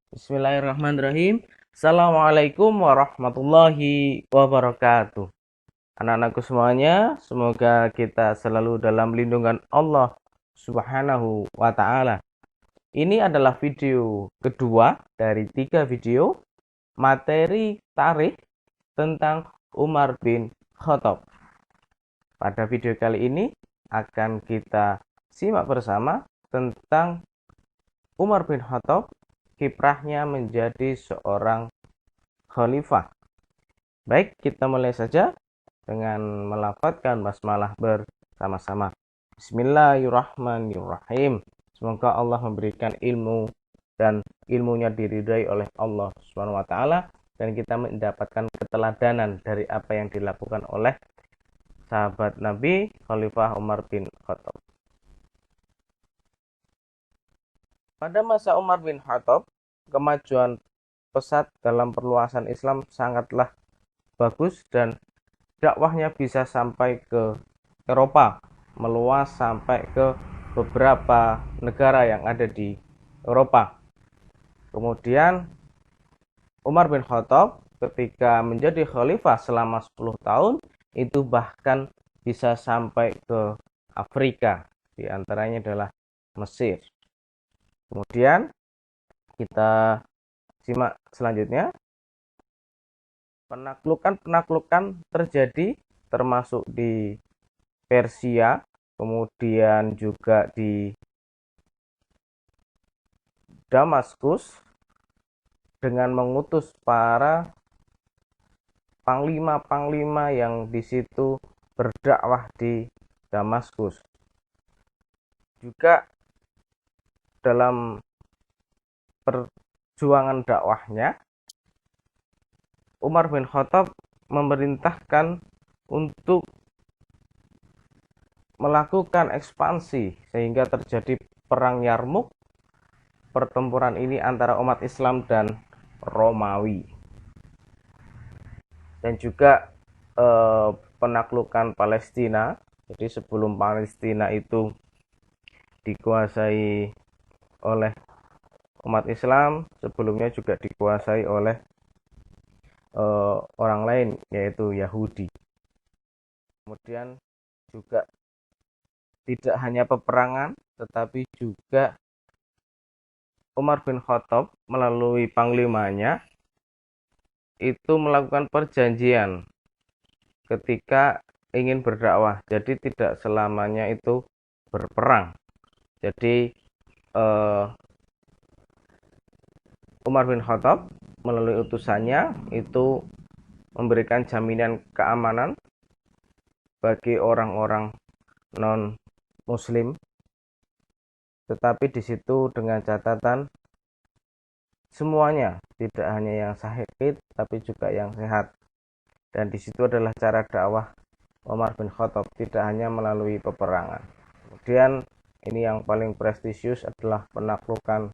Bismillahirrahmanirrahim. Assalamualaikum warahmatullahi wabarakatuh. Anak-anakku semuanya, semoga kita selalu dalam lindungan Allah Subhanahu wa Ta'ala. Ini adalah video kedua dari 3 video materi tarikh tentang Umar bin Khattab. Pada video kali ini akan kita simak bersama tentang Umar bin Khattab, kiprahnya menjadi seorang khalifah. Baik, kita mulai saja dengan melafadzkan basmalah bersama-sama. Bismillahirrahmanirrahim. Semoga Allah memberikan ilmu dan ilmunya diridai oleh Allah Subhanahu wa taala dan kita mendapatkan keteladanan dari apa yang dilakukan oleh sahabat Nabi Khalifah Umar bin Khattab. Pada masa Umar bin Khattab, kemajuan pesat dalam perluasan Islam sangatlah bagus dan dakwahnya bisa sampai ke Eropa, meluas sampai ke beberapa negara yang ada di Eropa. Kemudian Umar bin Khattab ketika menjadi khalifah selama 10 tahun itu bahkan bisa sampai ke Afrika, di antaranya adalah Mesir. Kemudian kita simak selanjutnya. Penaklukan terjadi termasuk di Persia, kemudian juga di Damaskus dengan mengutus para panglima-panglima yang di situ berdakwah di Damaskus. Juga dalam perjuangan dakwahnya, Umar bin Khattab memerintahkan untuk melakukan ekspansi sehingga terjadi perang Yarmuk. Pertempuran ini antara umat Islam dan Romawi. Dan juga penaklukan Palestina. Jadi sebelum Palestina itu dikuasai oleh umat Islam, sebelumnya juga dikuasai oleh orang lain, yaitu Yahudi. Kemudian juga tidak hanya peperangan, tetapi juga Umar bin Khattab melalui panglimanya itu melakukan perjanjian ketika ingin berdakwah. Jadi tidak selamanya itu berperang. Jadi Umar bin Khattab melalui utusannya itu memberikan jaminan keamanan bagi orang-orang non-muslim, tetapi di situ dengan catatan semuanya, tidak hanya yang sakit tapi juga yang sehat. Dan di situ adalah cara dakwah Umar bin Khattab, tidak hanya melalui peperangan. Kemudian ini yang paling prestisius adalah penaklukan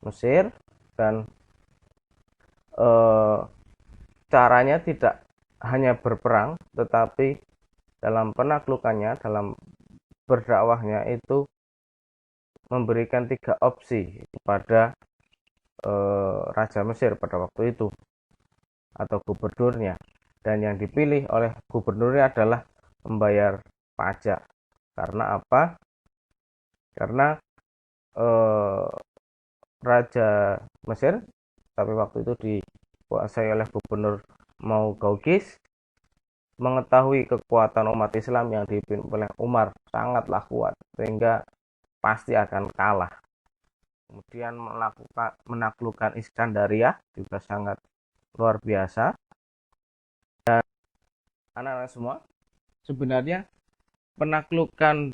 Mesir, dan caranya tidak hanya berperang, tetapi dalam penaklukannya, dalam berdakwahnya itu memberikan 3 opsi kepada Raja Mesir pada waktu itu atau gubernurnya, dan yang dipilih oleh gubernurnya adalah membayar pajak. Karena apa? Karena Raja Mesir tapi waktu itu dikuasai oleh gubernur Maugaugis, mengetahui kekuatan umat Islam yang dipimpin oleh Umar sangatlah kuat sehingga pasti akan kalah. Kemudian menaklukkan Iskandaria juga sangat luar biasa. Dan anak-anak semua, sebenarnya penaklukan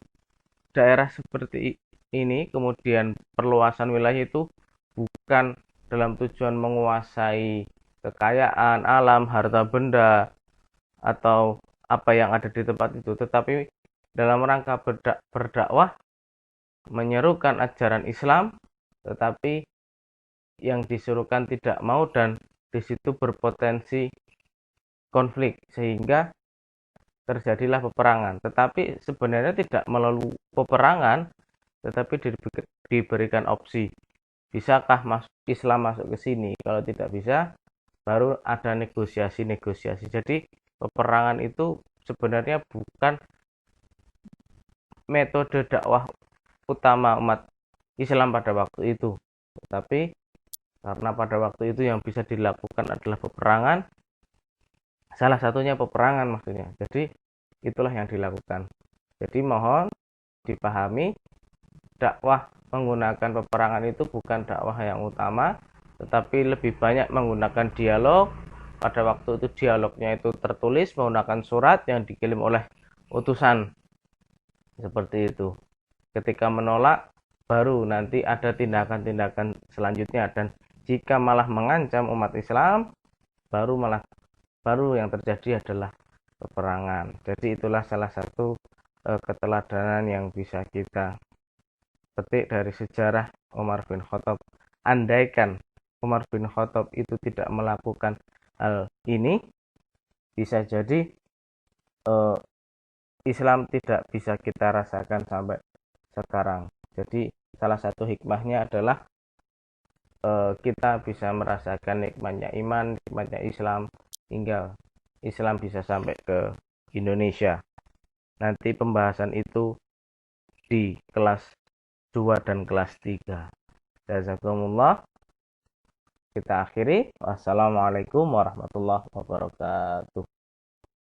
daerah seperti ini, kemudian perluasan wilayah itu bukan dalam tujuan menguasai kekayaan alam, harta benda, atau apa yang ada di tempat itu, tetapi dalam rangka berdakwah, menyerukan ajaran Islam, tetapi yang disuruhkan tidak mau, dan di situ berpotensi konflik sehingga terjadilah peperangan. Tetapi sebenarnya tidak melalui peperangan, tetapi diberikan opsi bisakah Islam masuk ke sini? Kalau tidak bisa, baru ada negosiasi-negosiasi. Jadi peperangan itu sebenarnya bukan metode dakwah utama umat Islam pada waktu itu, tetapi karena pada waktu itu yang bisa dilakukan adalah peperangan, salah satunya peperangan maksudnya. Jadi itulah yang dilakukan. Jadi mohon dipahami, dakwah menggunakan peperangan itu bukan dakwah yang utama, tetapi lebih banyak menggunakan dialog. Pada waktu itu dialognya itu tertulis menggunakan surat yang dikirim oleh utusan, seperti itu. Ketika menolak, baru nanti ada tindakan-tindakan selanjutnya, dan jika malah mengancam umat Islam, baru yang terjadi adalah peperangan. Jadi itulah salah satu keteladanan yang bisa kita petik dari sejarah Umar bin Khattab. Andaikan Umar bin Khattab itu tidak melakukan hal ini, bisa jadi Islam tidak bisa kita rasakan sampai sekarang. Jadi salah satu hikmahnya adalah kita bisa merasakan nikmatnya iman, nikmatnya Islam, hingga Islam bisa sampai ke Indonesia. Nanti pembahasan itu di kelas 2 dan kelas 3. Jazakumullah. Kita akhiri. Wassalamualaikum warahmatullahi wabarakatuh.